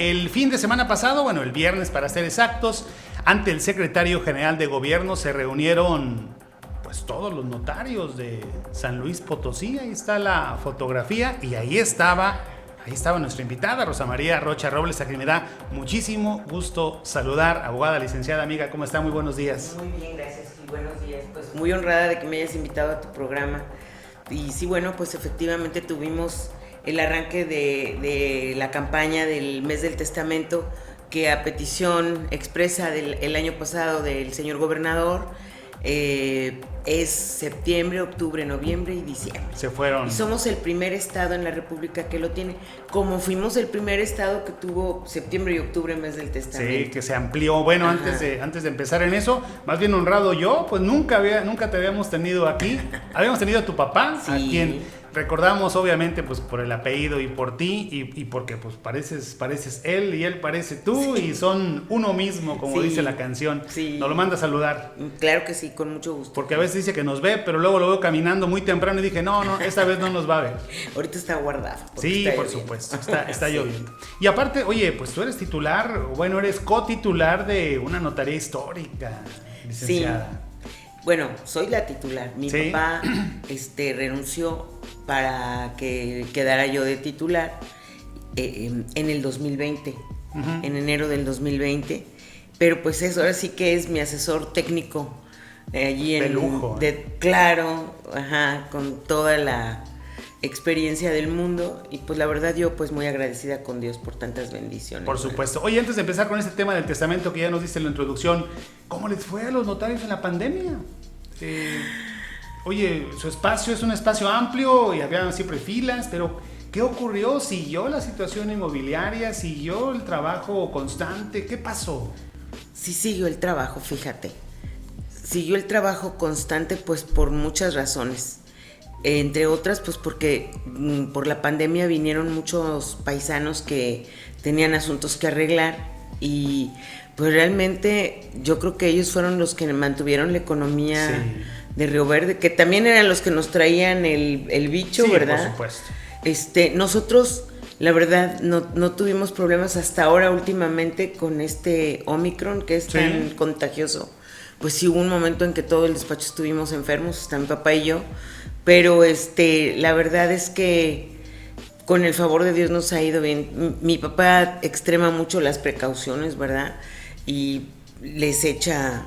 el fin de semana pasado, bueno, el viernes para ser exactos, ante el secretario general de gobierno se reunieron pues todos los notarios de San Luis Potosí. Ahí está la fotografía y ahí estaba nuestra invitada, Rosa María Rocha Robles, a quien me da muchísimo gusto saludar. Abogada, licenciada, amiga, ¿cómo está? Muy buenos días. Muy bien, gracias y buenos días. Pues muy honrada de que me hayas invitado a tu programa. Y sí, bueno, pues efectivamente tuvimos el arranque de la campaña del mes del testamento, que a petición expresa el año pasado del señor gobernador, es septiembre, octubre, noviembre y diciembre. Se fueron. Y somos el primer estado en la República que lo tiene. Como fuimos el primer estado que tuvo septiembre y octubre mes del testamento. Sí, que se amplió. Bueno, antes de empezar en eso, más bien honrado yo, pues nunca te habíamos tenido aquí. Habíamos tenido a tu papá, sí, a quien recordamos obviamente pues por el apellido y por ti y porque pues pareces él y él parece tú, sí, y son uno mismo, como sí, dice la canción. Sí. Nos lo manda a saludar. Claro que sí, con mucho gusto. Porque a veces dice que nos ve, pero luego lo veo caminando muy temprano y dije, no, esta vez no nos va a ver. Ahorita está guardado. Sí, por supuesto, está sí, lloviendo. Y aparte, oye, pues tú eres titular, bueno, eres cotitular de una notaría histórica, licenciada. Sí. Bueno, soy la titular. Mi ¿sí? papá renunció para que quedara yo de titular en el 2020, en enero del 2020. Pero pues eso ahora sí que es mi asesor técnico allí de lujo. Claro, con toda la experiencia del mundo, y pues la verdad yo pues muy agradecida con Dios por tantas bendiciones. Por supuesto. Oye, antes de empezar con este tema del testamento que ya nos diste en la introducción, ¿cómo les fue a los notarios en la pandemia? Oye, su espacio es un espacio amplio y había siempre filas, pero ¿qué ocurrió? ¿Siguió la situación inmobiliaria? ¿Siguió el trabajo constante? ¿Qué pasó? Sí, siguió el trabajo, fíjate. Siguió el trabajo constante pues por muchas razones. Entre otras, pues porque por la pandemia vinieron muchos paisanos que tenían asuntos que arreglar y pues realmente yo creo que ellos fueron los que mantuvieron la economía sí. de Río Verde, que también eran los que nos traían el bicho, sí, ¿verdad? Por supuesto. Nosotros, la verdad, no tuvimos problemas hasta ahora últimamente con este Omicron, que es sí. tan contagioso. Pues sí hubo un momento en que todo el despacho estuvimos enfermos, hasta mi papá y yo, pero la verdad es que con el favor de Dios nos ha ido bien. Mi papá extrema mucho las precauciones, ¿verdad? Y les echa,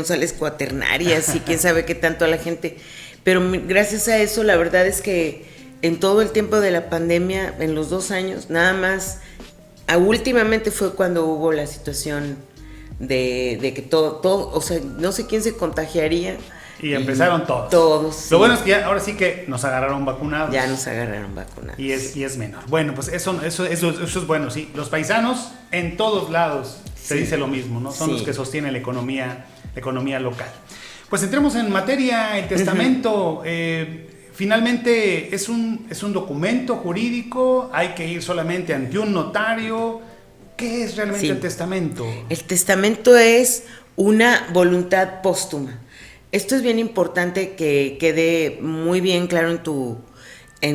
sales cuaternarias y quién sabe qué tanto a la gente. Pero gracias a eso, la verdad es que en todo el tiempo de la pandemia, en los 2 años, nada más, últimamente fue cuando hubo la situación de que todo, o sea, no sé quién se contagiaría. Y empezaron todos. Todos. Sí. Lo bueno es que ahora sí que nos agarraron vacunados. Ya nos agarraron vacunados. Y es menor. Bueno, pues eso es bueno, sí. Los paisanos en todos lados se dice lo mismo, ¿no? Son los que sostienen la economía local. Pues entremos en materia, el testamento. Finalmente es un documento jurídico, hay que ir solamente ante un notario. ¿Qué es realmente el testamento? El testamento es una voluntad póstuma. Esto es bien importante que quede muy bien claro en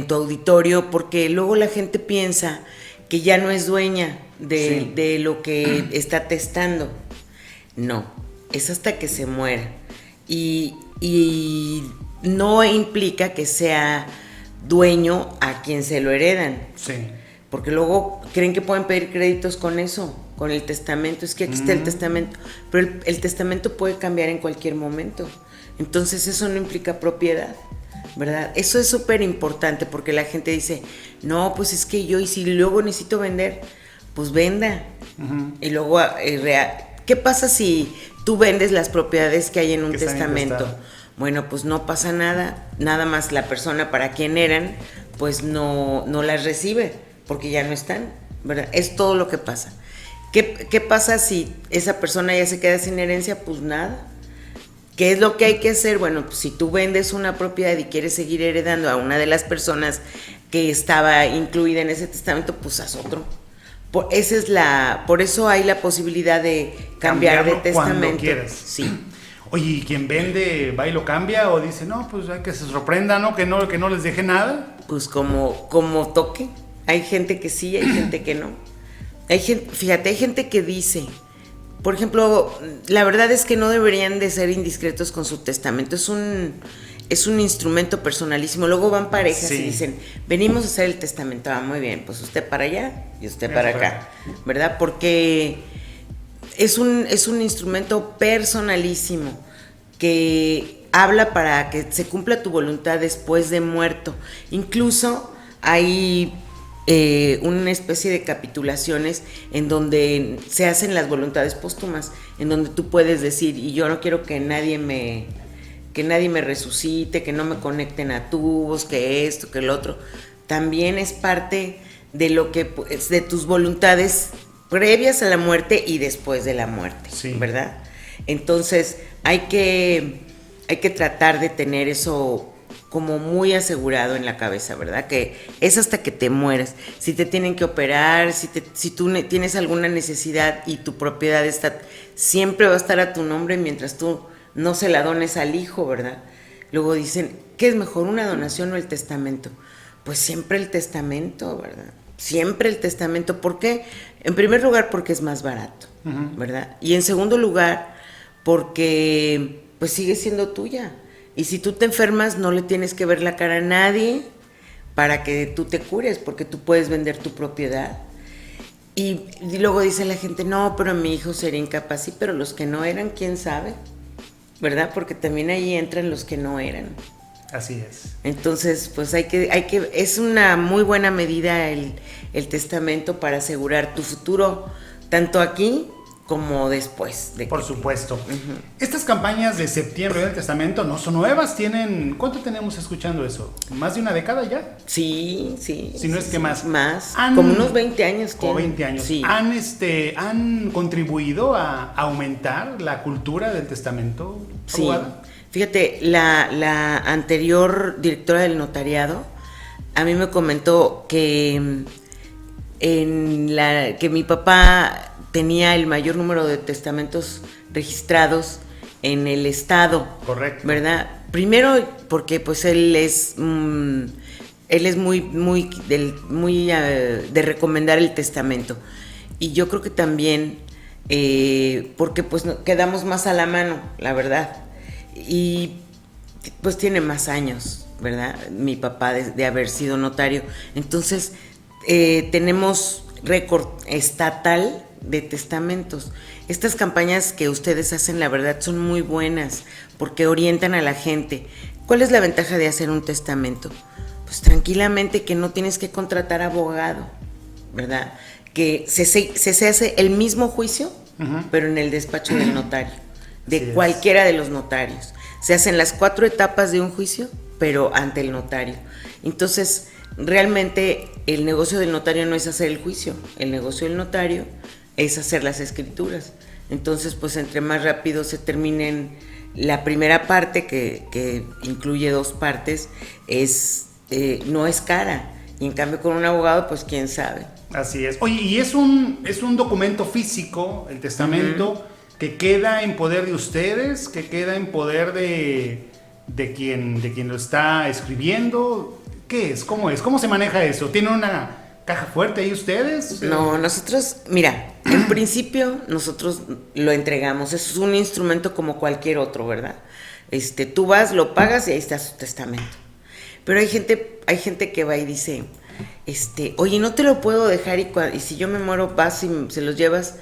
tu auditorio, porque luego la gente piensa que ya no es dueña de lo que está testando. No, es hasta que se muera. Y no implica que sea dueño a quien se lo heredan. Sí. Porque luego creen que pueden pedir créditos con eso, con el testamento. Es que aquí está el testamento. Pero el testamento puede cambiar en cualquier momento. Entonces eso no implica propiedad, ¿verdad? Eso es súper importante porque la gente dice, no, pues es que yo, y si luego necesito vender, pues venda. Y luego, ¿qué pasa si tú vendes las propiedades que hay en un testamento? Bueno, pues no pasa nada. Nada más la persona para quien eran, pues no las recibe, porque ya no están, ¿verdad? Es todo lo que pasa. ¿Qué pasa si esa persona ya se queda sin herencia? Pues nada. ¿Qué es lo que hay que hacer? Bueno, pues si tú vendes una propiedad y quieres seguir heredando a una de las personas que estaba incluida en ese testamento, pues haz otro. Por eso hay la posibilidad de cambiar de testamento. Cuando quieras. Sí. Oye, ¿y quien vende va y lo cambia o dice, no, pues hay que se sorprenda, ¿no? Que no les deje nada? Pues como toque. Hay gente que sí, hay gente que no. hay gente que dice, por ejemplo, la verdad es que no deberían de ser indiscretos con su testamento, es un instrumento personalísimo. Luego van parejas y dicen, venimos a hacer el testamento, muy bien, pues usted para allá y usted para acá, ¿verdad? Porque es un instrumento personalísimo que habla para que se cumpla tu voluntad después de muerto. Incluso hay una especie de capitulaciones en donde se hacen las voluntades póstumas, en donde tú puedes decir, y yo no quiero que nadie me resucite, que no me conecten a tubos, que esto, que el otro. También es parte de de tus voluntades previas a la muerte y después de la muerte, ¿verdad? Entonces hay que tratar de tener eso como muy asegurado en la cabeza, ¿verdad? Que es hasta que te mueras. Si te tienen que operar, si tú tienes alguna necesidad y tu propiedad siempre va a estar a tu nombre mientras tú no se la dones al hijo, ¿verdad? Luego dicen, ¿qué es mejor, una donación o el testamento? Pues siempre el testamento, ¿verdad? Siempre el testamento. ¿Por qué? En primer lugar, porque es más barato, ¿verdad? Y en segundo lugar, porque pues sigue siendo tuya. Y si tú te enfermas, no le tienes que ver la cara a nadie para que tú te cures, porque tú puedes vender tu propiedad. Y luego dice la gente, no, pero mi hijo sería incapaz. Sí, pero los que no eran, ¿quién sabe? ¿Verdad? Porque también ahí entran los que no eran. Así es. Entonces, pues es una muy buena medida el testamento para asegurar tu futuro, tanto aquí como después. Por supuesto. Estas campañas de septiembre del testamento no son nuevas, ¿cuánto tenemos escuchando eso? ¿Más de una década ya? Sí. Si no es que más. Más, como unos 20 años. Como 20 años. Sí. ¿Han contribuido a aumentar la cultura del testamento, abogada? Sí. Fíjate, la anterior directora del notariado a mí me comentó que que mi papá tenía el mayor número de testamentos registrados en el estado. Correcto. ¿Verdad? Primero porque pues él es muy de recomendar el testamento. Y yo creo que también porque pues quedamos más a la mano, la verdad. Y pues tiene más años, ¿verdad? Mi papá de haber sido notario. Entonces tenemos récord estatal de testamentos. Estas campañas que ustedes hacen, la verdad, son muy buenas porque orientan a la gente. ¿Cuál es la ventaja de hacer un testamento? Pues tranquilamente que no tienes que contratar abogado, ¿verdad? Que se hace el mismo juicio, pero en el despacho del notario, de cualquiera de los notarios. Se hacen las 4 etapas de un juicio, pero ante el notario. Entonces, realmente el negocio del notario no es hacer el juicio, el negocio del notario es hacer las escrituras. Entonces, pues entre más rápido se terminen la primera parte, que incluye 2 partes, no es cara. Y en cambio con un abogado, pues quién sabe. Así es. Oye, y es un documento físico, el testamento, que queda en poder de ustedes, que queda en poder de quien lo está escribiendo. ¿Qué es? ¿Cómo es? ¿Cómo se maneja eso? ¿Tienen una caja fuerte ahí ustedes? No, nosotros, mira, en principio nosotros lo entregamos. Es un instrumento como cualquier otro, ¿verdad? Tú vas, lo pagas y ahí está su testamento. Pero hay gente que va y dice, oye, no te lo puedo dejar y si yo me muero vas y se los llevas.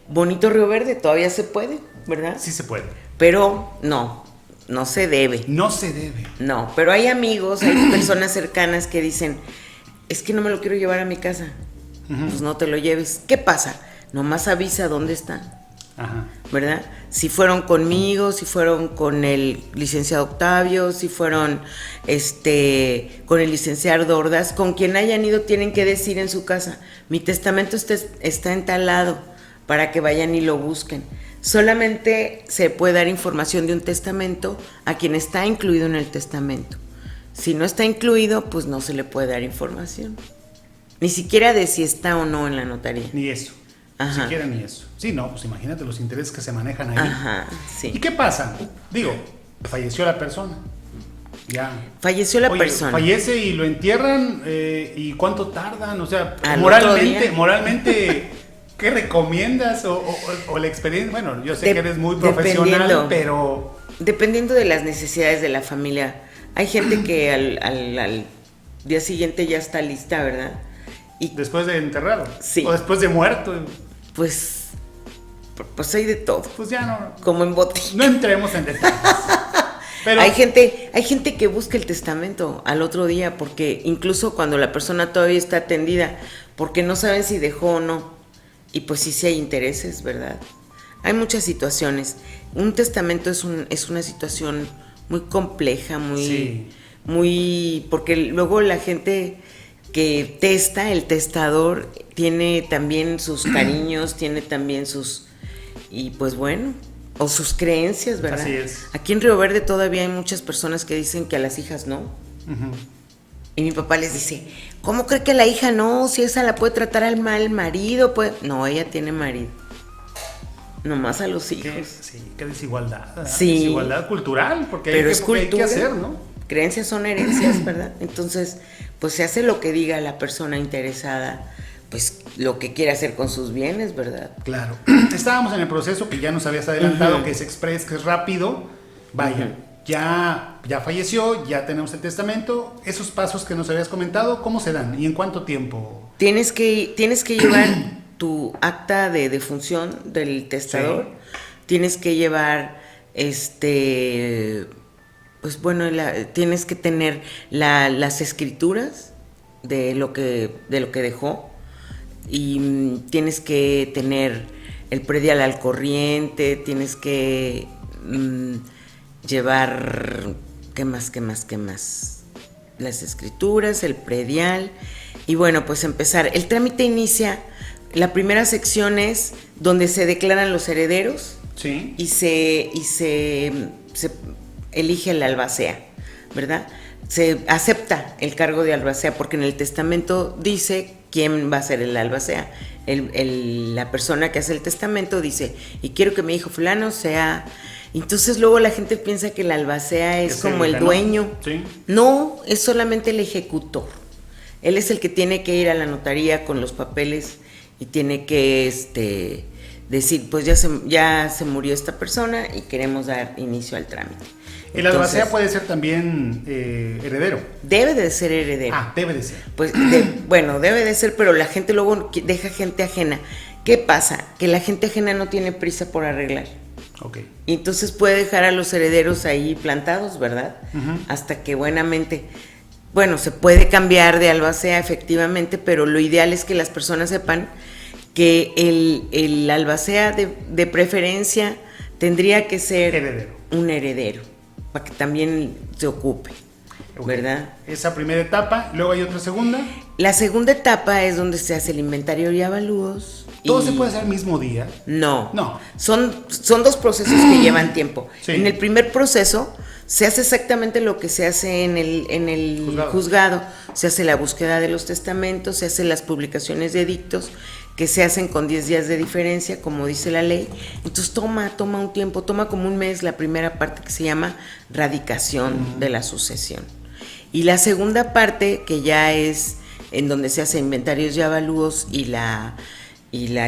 Bonito Río Verde, todavía se puede, ¿verdad? Sí se puede. Pero no se debe. No se debe. No, pero hay amigos, hay personas cercanas que dicen, es que no me lo quiero llevar a mi casa. Pues no te lo lleves. ¿Qué pasa? Nomás avisa dónde está. ¿Verdad? Si fueron conmigo, si fueron con el licenciado Octavio, si fueron con el licenciado Ordaz, con quien hayan ido tienen que decir en su casa, mi testamento está en tal lado, para que vayan y lo busquen. Solamente se puede dar información de un testamento a quien está incluido en el testamento. Si no está incluido, pues no se le puede dar información. Ni siquiera de si está o no en la notaría. Ni eso. Ni siquiera ni eso. Sí, no, pues imagínate los intereses que se manejan ahí. Sí. ¿Y qué pasa? Digo, falleció la persona. Ya. Falleció la persona. Fallece y lo entierran, ¿y cuánto tardan? O sea, Al moralmente ¿qué recomiendas? O la experiencia, bueno, yo sé que eres muy profesional, pero... Dependiendo de las necesidades de la familia. Hay gente que al día siguiente ya está lista, ¿verdad? Y después de enterrado. Sí. O después de muerto. Pues hay de todo. Pues ya no. Como en bote. No entremos en detalles. Pero hay gente que busca el testamento al otro día, porque incluso cuando la persona todavía está atendida, porque no saben si dejó o no. Y pues sí hay intereses, ¿verdad? Hay muchas situaciones. Un testamento es una situación muy compleja, muy, porque luego la gente que testa, el testador, tiene también sus cariños, tiene también sus, y pues bueno, o sus creencias, ¿verdad? Así es. Aquí en Río Verde todavía hay muchas personas que dicen que a las hijas no. Uh-huh. Y mi papá les dice, ¿cómo cree que a la hija no? Si esa la puede tratar al mal marido, pues. No, ella tiene marido. Nomás a los hijos. Qué desigualdad. ¿Verdad? Sí. Desigualdad cultural, porque pero es cultura, hay que hacer, ¿no? Creencias son herencias, ¿verdad? Entonces, pues se hace lo que diga la persona interesada, pues lo que quiere hacer con sus bienes, ¿verdad? Claro. Estábamos en el proceso que ya nos habías adelantado, uh-huh. que es express, que es rápido. Vaya, uh-huh. ya falleció, ya tenemos el testamento. Esos pasos que nos habías comentado, ¿cómo se dan? ¿Y en cuánto tiempo? Tienes que llevar tu acta de defunción del testador. Sí. Tienes que llevar pues bueno, tienes que tener las escrituras de lo que dejó, y tienes que tener el predial al corriente, tienes que llevar ¿qué más? Las escrituras, el predial, y bueno, pues empezar. El trámite inicia, la primera sección es donde se declaran los herederos. Sí. Y se elige el albacea, ¿verdad? Se acepta el cargo de albacea porque en el testamento dice quién va a ser el albacea. La persona que hace el testamento dice, y quiero que mi hijo fulano sea... Entonces luego la gente piensa que el albacea es como el dueño. Sí. No, es solamente el ejecutor. Él es el que tiene que ir a la notaría con los papeles y tiene que decir, pues ya se murió esta persona y queremos dar inicio al trámite. ¿El albacea puede ser también heredero? Debe de ser heredero. Debe de ser. Pues, bueno, debe de ser, pero la gente luego deja gente ajena. ¿Qué pasa? Que la gente ajena no tiene prisa por arreglar. Okay. Y entonces puede dejar a los herederos ahí plantados, ¿verdad? Uh-huh. Hasta que buenamente... Bueno, se puede cambiar de albacea efectivamente, pero lo ideal es que las personas sepan que el albacea de preferencia tendría que ser un heredero, para que también se ocupe, ¿verdad? Esa primera etapa, luego hay otra segunda. La segunda etapa es donde se hace el inventario y avalúos. ¿Todo se puede hacer el mismo día? No. Son dos procesos que llevan tiempo. Sí. En el primer proceso se hace exactamente lo que se hace en el juzgado. Se hace la búsqueda de los testamentos, se hacen las publicaciones de edictos, que se hacen con 10 días de diferencia, como dice la ley. Entonces toma un tiempo, toma como un mes la primera parte, que se llama radicación de la sucesión. Y la segunda parte, que ya es en donde se hace inventarios y avalúos y la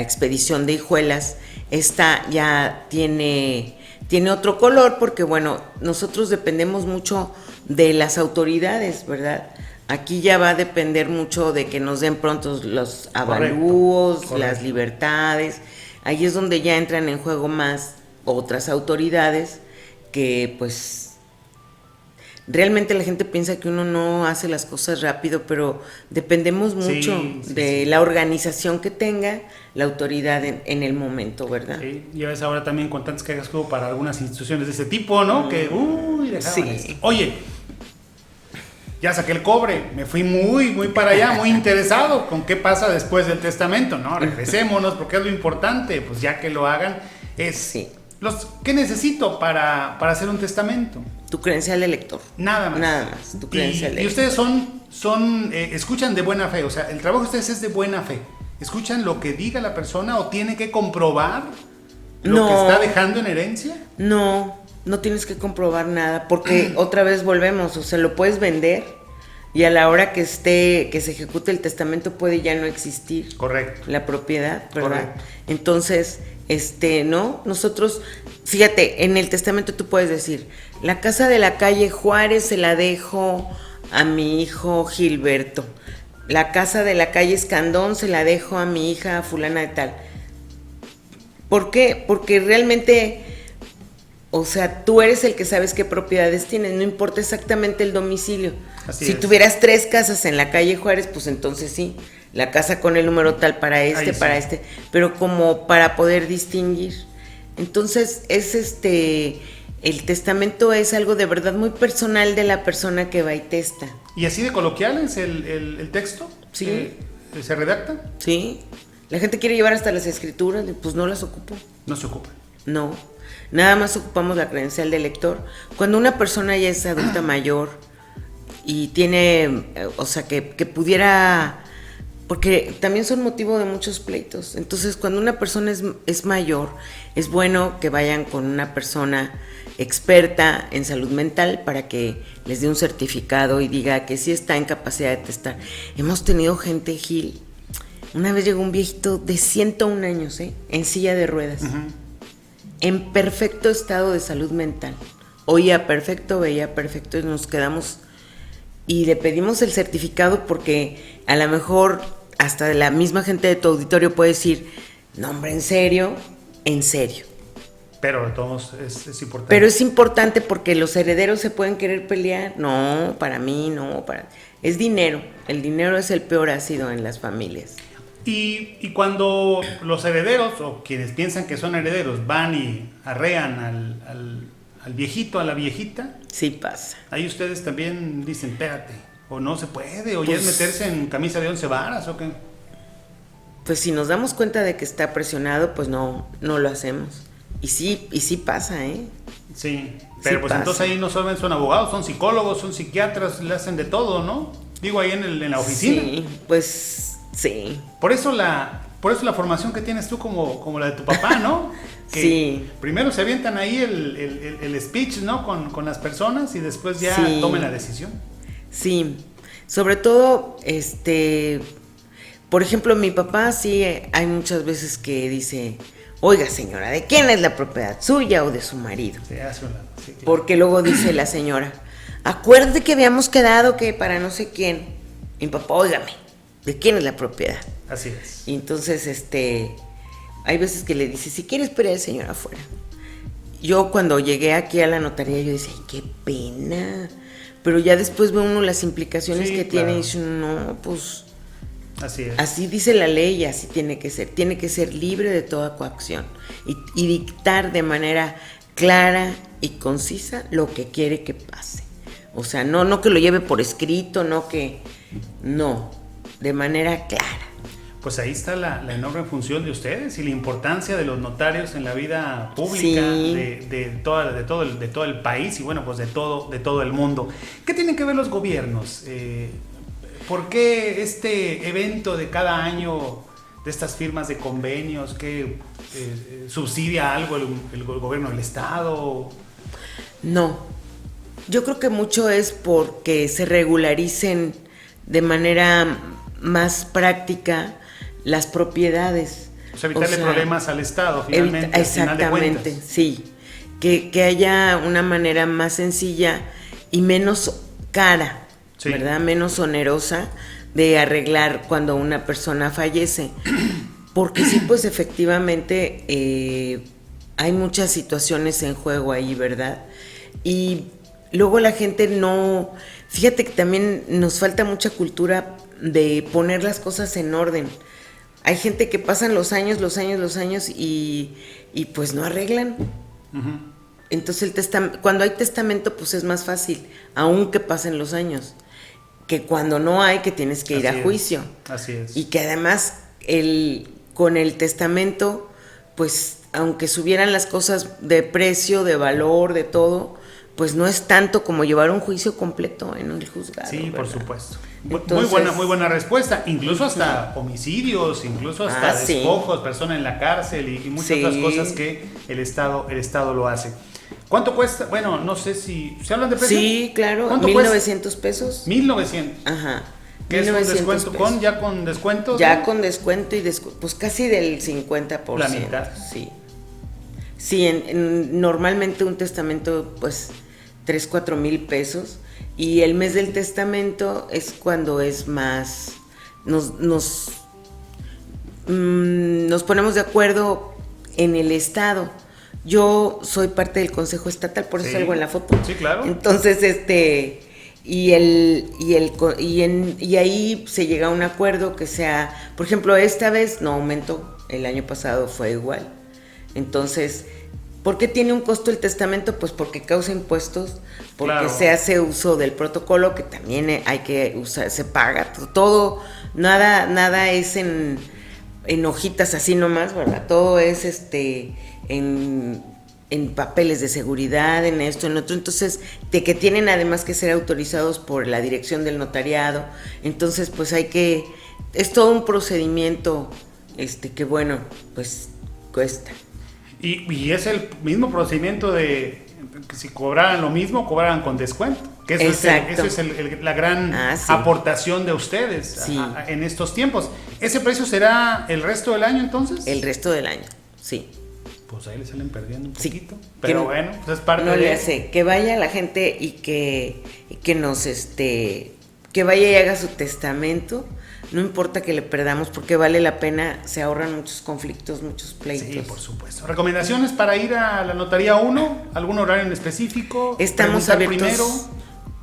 expedición de hijuelas, esta ya tiene otro color, porque bueno, nosotros dependemos mucho de las autoridades, ¿verdad? Aquí ya va a depender mucho de que nos den pronto los avalúos, correcto. Las libertades. Ahí es donde ya entran en juego más otras autoridades que pues realmente la gente piensa que uno no hace las cosas rápido, pero dependemos mucho de la organización que tenga la autoridad en el momento, ¿verdad? Sí, y a veces ahora también con tantas quejas como para algunas instituciones de ese tipo, ¿no? Que, dejaban esto. Oye, ya saqué el cobre, me fui muy para allá, muy interesado con qué pasa después del testamento, ¿no? Regresémonos, porque es lo importante, pues ya que lo hagan, ¿qué necesito para hacer un testamento? Tu credencial de lector. Nada más. Tu credencial de lector. Y ustedes escuchan de buena fe, o sea, el trabajo de ustedes es de buena fe. ¿Escuchan lo que diga la persona o tiene que comprobar lo que está dejando en herencia? No tienes que comprobar nada, porque otra vez volvemos, o sea, lo puedes vender y a la hora que se ejecute el testamento puede ya no existir. Correcto. La propiedad, ¿verdad? Correcto. Entonces, ¿no? Nosotros, fíjate, en el testamento tú puedes decir, la casa de la calle Juárez se la dejo a mi hijo Gilberto. La casa de la calle Escandón se la dejo a mi hija fulana de tal. ¿Por qué? Porque realmente, o sea, tú eres el que sabes qué propiedades tienes, no importa exactamente el domicilio. Así si es. tuvieras 3 casas en la calle Juárez, pues entonces sí, la casa con el número tal para Ahí sí. pero como para poder distinguir. Entonces el testamento es algo de verdad muy personal de la persona que va y testa. ¿Y así de coloquial es el texto? Sí. ¿Se redacta? Sí, la gente quiere llevar hasta las escrituras, pues no las ocupo. No se ocupa. No, nada más ocupamos la credencial del lector. Cuando una persona ya es adulta mayor y tiene, o sea, que pudiera, porque también son motivo de muchos pleitos. Entonces, cuando una persona es mayor, es bueno que vayan con una persona experta en salud mental para que les dé un certificado y diga que sí está en capacidad de testar. Hemos tenido gente, Gil, una vez llegó un viejito de 101 años, en silla de ruedas, en perfecto estado de salud mental. Oía perfecto, veía perfecto, y nos quedamos y le pedimos el certificado porque a lo mejor hasta la misma gente de tu auditorio puede decir, no hombre, en serio. Pero de todos es importante. Pero es importante porque los herederos se pueden querer pelear. No, para mí no, es dinero. El dinero es el peor ácido en las familias. Y cuando los herederos, o quienes piensan que son herederos, van y arrean al viejito, a la viejita, sí pasa. ahí ustedes también dicen, espérate, o no se puede, o ya es meterse en camisa de 11 varas, o qué. Pues si nos damos cuenta de que está presionado, pues no lo hacemos. Y sí pasa, ¿eh? Sí, pero sí pues pasa. entonces ahí no solamente son abogados, son psicólogos, son psiquiatras, le hacen de todo, ¿no? Digo, ahí en la oficina. Sí, pues sí. Por eso la formación que tienes tú como la de tu papá, ¿no? Que sí. Primero se avientan ahí el speech, ¿no? Con las personas y después ya sí. tomen la decisión. Sí, sobre todo, por ejemplo, mi papá sí hay muchas veces que dice, oiga señora, ¿de quién es la propiedad? ¿Suya o de su marido? Sí, hace un lado, sí, claro. Porque luego dice la señora, acuérdate que habíamos quedado que para no sé quién. Mi papá, óigame, ¿de quién es la propiedad? Así es. Y entonces, hay veces que le dice, si quiere esperar al señor afuera. Yo cuando llegué aquí a la notaría, yo decía, ay, qué pena. Pero ya después ve uno las implicaciones que tiene y dice, no, pues... Así es. Así dice la ley y así tiene que ser. Tiene que ser libre de toda coacción y dictar de manera clara y concisa lo que quiere que pase. O sea, no que lo lleve por escrito, no, de manera clara. Pues ahí está la enorme función de ustedes y la importancia de los notarios en la vida pública de todo el país y bueno, pues de todo el mundo. ¿Qué tienen que ver los gobiernos? ¿Por qué este evento de cada año de estas firmas de convenios que subsidia algo el gobierno del estado? No, yo creo que mucho es porque se regularicen de manera más práctica las propiedades. O sea, evitarle problemas al Estado, finalmente. Exactamente, sí. Que haya una manera más sencilla y menos cara, sí, ¿verdad? Menos onerosa de arreglar cuando una persona fallece. Porque sí, pues efectivamente hay muchas situaciones en juego ahí, ¿verdad? Y luego la gente no... Fíjate que también nos falta mucha cultura de poner las cosas en orden. Hay gente que pasan los años y pues no arreglan. Uh-huh. Entonces cuando hay testamento pues es más fácil, aunque pasen los años, que cuando no hay, que tienes que ir a juicio. Así es. Y que además con el testamento, pues aunque subieran las cosas de precio, de valor, de todo, pues no es tanto como llevar un juicio completo en el juzgado. Sí, ¿verdad? por supuesto. Entonces, muy buena respuesta. Incluso hasta homicidios, incluso hasta despojos, personas en la cárcel y muchas otras cosas que el Estado lo hace. ¿Cuánto cuesta? Bueno, no sé si... ¿Se hablan de precio? Sí, claro, ¿Cuánto 1,900 pesos. 1,900. Ajá. ¿Qué es un 1,900 descuento? pesos. ¿Ya con descuentos? Ya con descuento y pues casi del 50%. La mitad. Sí. Sí, normalmente un testamento, pues, 3,000, 4,000 pesos. Y el mes del testamento es cuando es más... Nos ponemos de acuerdo en el estado. Yo soy parte del Consejo Estatal, por eso salgo en la foto. Sí, claro. Entonces, y ahí se llega a un acuerdo que sea, por ejemplo, esta vez no aumentó, el año pasado fue igual. Entonces, ¿por qué tiene un costo el testamento? Pues porque causa impuestos, porque claro. Se hace uso del protocolo, que también hay que usar, se paga todo, nada es en hojitas así nomás, ¿verdad? Todo es en papeles de seguridad, en esto, en otro, entonces, de que tienen además que ser autorizados por la dirección del notariado, entonces pues es todo un procedimiento, que bueno, pues cuesta. Y es el mismo procedimiento de que si cobraran lo mismo, cobraran con descuento. Que eso es la gran aportación de ustedes en estos tiempos. ¿Ese precio será el resto del año entonces? El resto del año, sí. Pues ahí le salen perdiendo un poquito. Sí, pero bueno, pues es parte no le hace. Que vaya la gente y que nos que vaya y haga su testamento. No importa que le perdamos, porque vale la pena, se ahorran muchos conflictos, muchos pleitos. Sí, por supuesto. ¿Recomendaciones para ir a la Notaría 1? ¿Algún horario en específico? Estamos abiertos.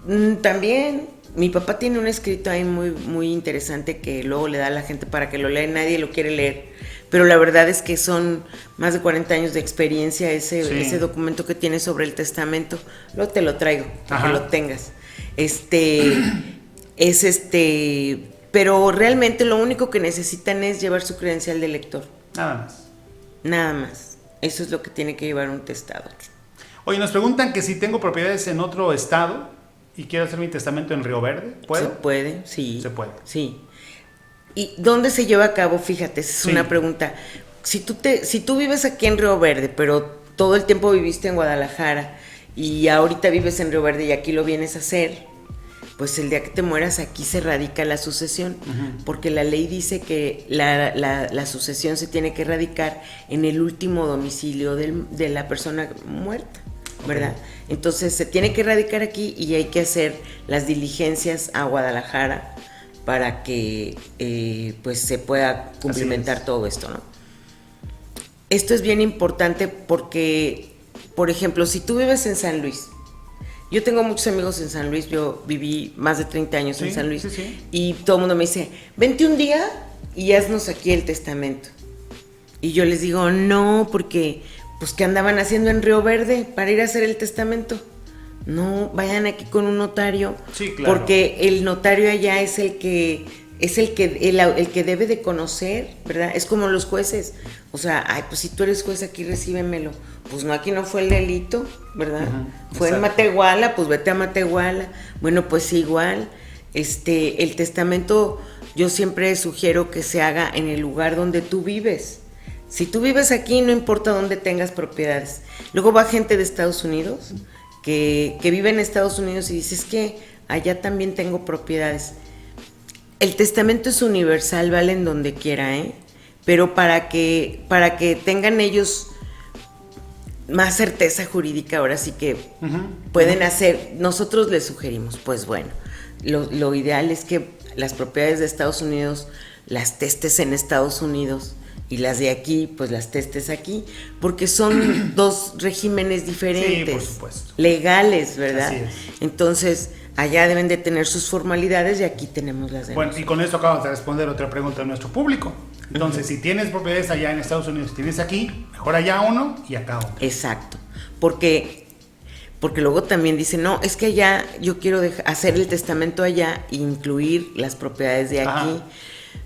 Primero. También, mi papá tiene un escrito ahí muy, muy interesante que luego le da a la gente para que lo lea, nadie lo quiere leer. Pero la verdad es que son más de 40 años de experiencia ese documento que tiene sobre el testamento. Luego te lo traigo, para que lo tengas. Pero realmente lo único que necesitan es llevar su credencial de lector. Nada más. Nada más. Eso es lo que tiene que llevar un testador. Oye, nos preguntan que si tengo propiedades en otro estado y quiero hacer mi testamento en Río Verde, ¿puedo? Se puede, sí. Se puede. Sí. ¿Y dónde se lleva a cabo? Fíjate, esa es una pregunta. Si tú vives aquí en Río Verde, pero todo el tiempo viviste en Guadalajara y ahorita vives en Río Verde y aquí lo vienes a hacer, pues el día que te mueras aquí se radica la sucesión, porque la ley dice que la sucesión se tiene que radicar en el último domicilio de la persona muerta, ¿verdad? Entonces se tiene que radicar aquí y hay que hacer las diligencias a Guadalajara para que pues se pueda cumplimentar todo esto, ¿no? Esto es bien importante porque, por ejemplo, si tú vives en San Luis, yo tengo muchos amigos en San Luis, yo viví más de 30 años en San Luis, y todo el mundo me dice, vente un día y haznos aquí el testamento. Y yo les digo, no, porque, pues, ¿qué andaban haciendo en Río Verde para ir a hacer el testamento? No, vayan aquí con un notario, porque el notario allá es el que debe de conocer, ¿verdad? Es como los jueces, o sea, pues si tú eres juez aquí recíbemelo, pues no, aquí no fue el delito, ¿verdad? Fue en Matehuala, pues vete a Matehuala. Bueno, pues igual, el testamento yo siempre sugiero que se haga en el lugar donde tú vives. Si tú vives aquí, no importa dónde tengas propiedades. Luego va gente de Estados Unidos que vive en Estados Unidos y dice, es que allá también tengo propiedades. El testamento es universal, vale en donde quiera, pero para que tengan ellos más certeza jurídica, ahora sí que pueden hacer, nosotros les sugerimos, pues bueno, lo ideal es que las propiedades de Estados Unidos las testes en Estados Unidos y las de aquí, pues las testes aquí, porque son dos regímenes diferentes, sí, por supuesto, legales, ¿verdad? Así es. Entonces, allá deben de tener sus formalidades y aquí tenemos las demás. Bueno, y con esto acabamos de responder otra pregunta de nuestro público. Entonces, si tienes propiedades allá en Estados Unidos, tienes aquí, mejor allá uno y acá otro. Exacto, porque luego también dicen, no, es que allá yo quiero hacer el testamento allá e incluir las propiedades de aquí.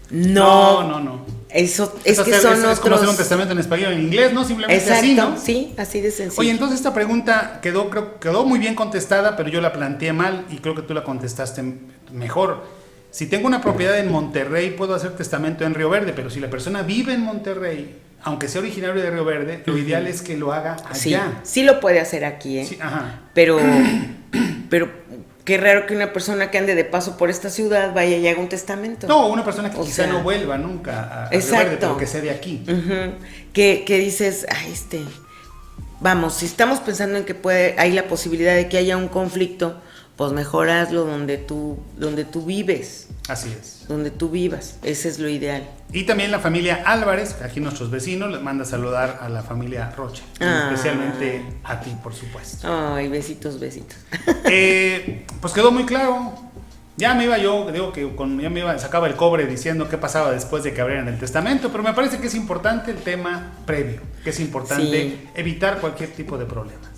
No. Eso es que son otros. Es como hacer un testamento en español o en inglés, ¿no? Simplemente exacto, así, ¿no? Sí, así de sencillo. Oye, entonces esta pregunta quedó muy bien contestada, pero yo la planteé mal y creo que tú la contestaste mejor. Si tengo una propiedad en Monterrey, puedo hacer testamento en Río Verde, pero si la persona vive en Monterrey, aunque sea originario de Río Verde, lo ideal es que lo haga allá. Sí lo puede hacer aquí, ¿eh? Sí, ajá. Pero qué raro que una persona que ande de paso por esta ciudad vaya y haga un testamento. No, una persona que quizá no vuelva nunca a Río Verde, pero que sea de aquí. Que dices, vamos, si estamos pensando en que hay la posibilidad de que haya un conflicto, pues mejor hazlo donde tú vives. Así es. Donde tú vivas, ese es lo ideal. Y también la familia Álvarez, aquí nuestros vecinos, les manda a saludar a la familia Rocha, especialmente a ti, por supuesto. Ay, besitos. Pues quedó muy claro. Ya me iba yo, sacaba el cobre diciendo qué pasaba después de que abrieran el testamento, pero me parece que es importante el tema previo, que es importante evitar cualquier tipo de problemas.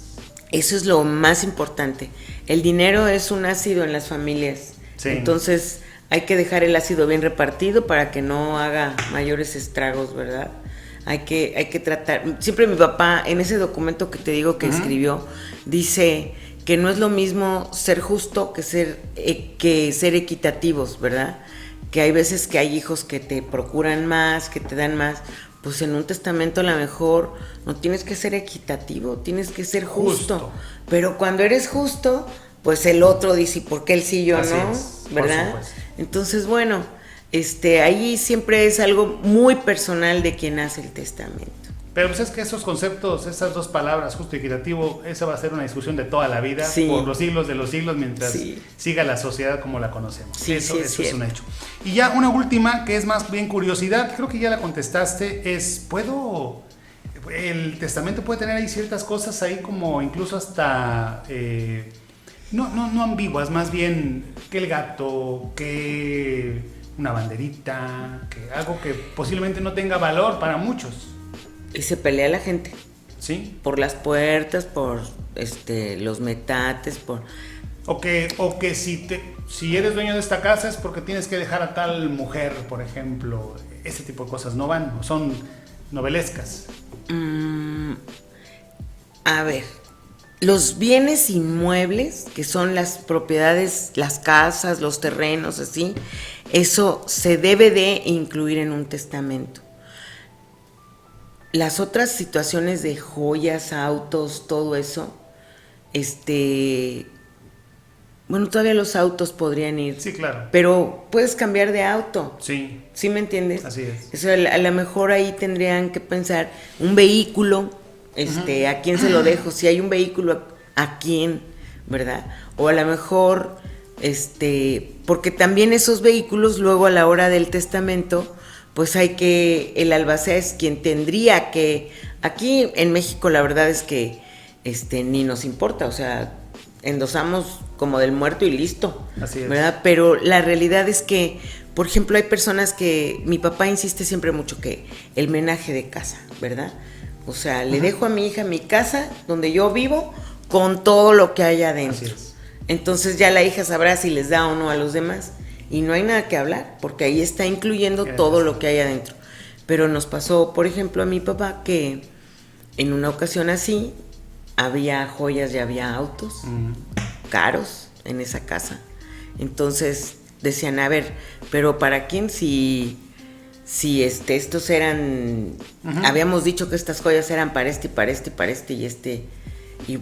Eso es lo más importante. El dinero es un ácido en las familias. Sí. Entonces hay que dejar el ácido bien repartido para que no haga mayores estragos, ¿verdad? Hay que tratar. Siempre mi papá, en ese documento que te digo que escribió, dice que no es lo mismo ser justo que ser equitativos, ¿verdad? Que hay veces que hay hijos que te procuran más, que te dan más. Pues en un testamento a lo mejor no tienes que ser equitativo, tienes que ser justo. Pero cuando eres justo, pues el otro dice, ¿por qué él sí, yo no? ¿Verdad? Entonces, bueno, ahí siempre es algo muy personal de quien hace el testamento. Pero pues es que esos conceptos, esas dos palabras, justo y equitativo, esa va a ser una discusión de toda la vida, por los siglos de los siglos, mientras siga la sociedad como la conocemos. Eso es un hecho. Y ya una última, que es más bien curiosidad, creo que ya la contestaste, el testamento puede tener ahí ciertas cosas ahí como incluso hasta, no ambiguas, más bien que el gato, que una banderita, que algo que posiblemente no tenga valor para muchos. Y se pelea la gente. Sí. Por las puertas, por los metates, por... O que si eres dueño de esta casa es porque tienes que dejar a tal mujer, por ejemplo. Ese tipo de cosas no van, son novelescas. A ver, los bienes inmuebles, que son las propiedades, las casas, los terrenos, así, eso se debe de incluir en un testamento. Las otras situaciones de joyas, autos, todo eso, bueno, todavía los autos podrían ir. Sí, claro. Pero puedes cambiar de auto. Sí. ¿Sí me entiendes? Así es. Eso, a lo mejor ahí tendrían que pensar, un vehículo, ¿a quién se lo dejo? Si hay un vehículo, ¿a quién? ¿Verdad? O a lo mejor, porque también esos vehículos luego a la hora del testamento, pues el albacea es quien tendría que, aquí en México la verdad es que ni nos importa, o sea, endosamos como del muerto y listo. Así es. ¿Verdad? Pero la realidad es que, por ejemplo, hay personas que, mi papá insiste siempre mucho que el menaje de casa, ¿verdad? O sea, le dejo a mi hija mi casa donde yo vivo con todo lo que hay adentro. Así es. Entonces ya la hija sabrá si les da o no a los demás. Y no hay nada que hablar, porque ahí está incluyendo todo lo que hay adentro. Pero nos pasó, por ejemplo, a mi papá que en una ocasión así, había joyas y había autos caros en esa casa. Entonces decían, a ver, pero ¿para quién si estos eran, habíamos dicho que estas joyas eran para y para y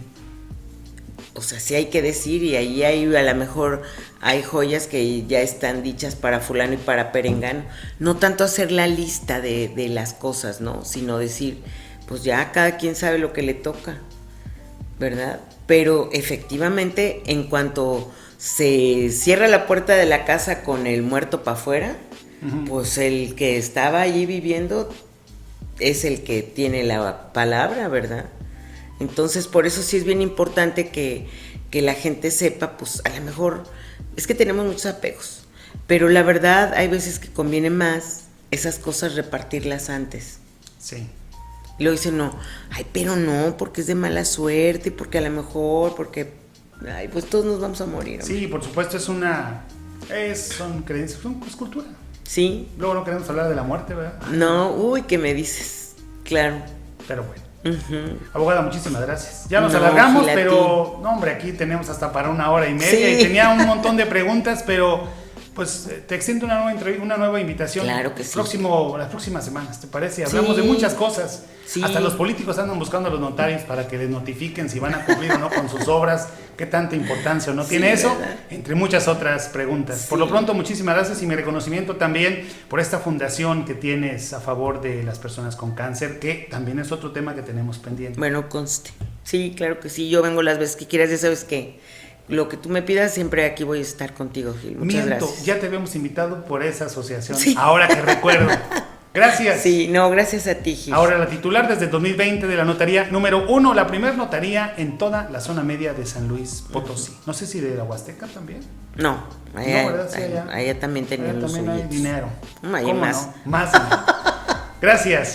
o sea, sí hay que decir, y ahí a lo mejor hay joyas que ya están dichas para fulano y para perengano. No tanto hacer la lista de las cosas, ¿no? Sino decir, pues ya cada quien sabe lo que le toca, ¿verdad? Pero efectivamente, en cuanto se cierra la puerta de la casa con el muerto para afuera, pues el que estaba allí viviendo es el que tiene la palabra, ¿verdad? Entonces, por eso sí es bien importante que la gente sepa, pues a lo mejor es que tenemos muchos apegos, pero la verdad hay veces que conviene más esas cosas repartirlas antes. Sí. Y luego dicen, no, pero no, porque es de mala suerte, porque a lo mejor, porque, pues todos nos vamos a morir. ¿Hombre? Sí, por supuesto, son creencias, es cultura. Sí. Luego no queremos hablar de la muerte, ¿verdad? No, ¿qué me dices? Claro. Pero bueno. Abogada, muchísimas gracias. Ya nos alargamos, pero no, hombre, aquí tenemos hasta para 1 hora y media y tenía un montón de preguntas, pero pues te extiendo una nueva invitación. Claro que sí. Las próximas semanas, ¿te parece? Hablamos de muchas cosas. Sí. Hasta los políticos andan buscando a los notarios para que les notifiquen si van a cumplir o no con sus obras, qué tanta importancia o no tiene eso, ¿verdad? entre muchas otras preguntas. Sí. Por lo pronto, muchísimas gracias y mi reconocimiento también por esta fundación que tienes a favor de las personas con cáncer, que también es otro tema que tenemos pendiente. Bueno, conste. Sí, claro que sí. Yo vengo las veces que quieras, ya sabes que lo que tú me pidas, siempre aquí voy a estar contigo, Gil. Muchas gracias. Ya te habíamos invitado por esa asociación, Sí. ahora que recuerdo. Gracias. Sí, no, gracias a ti, Gil. Ahora la titular desde 2020 de la notaría número 1, la primer notaría en toda la zona media de San Luis Potosí. No sé si de la Huasteca también. No, allá, No, ¿verdad? Sí, allá también tenían Allá los también hay suyos. dinero. Hay ¿Cómo más. no? Más dinero. Gracias.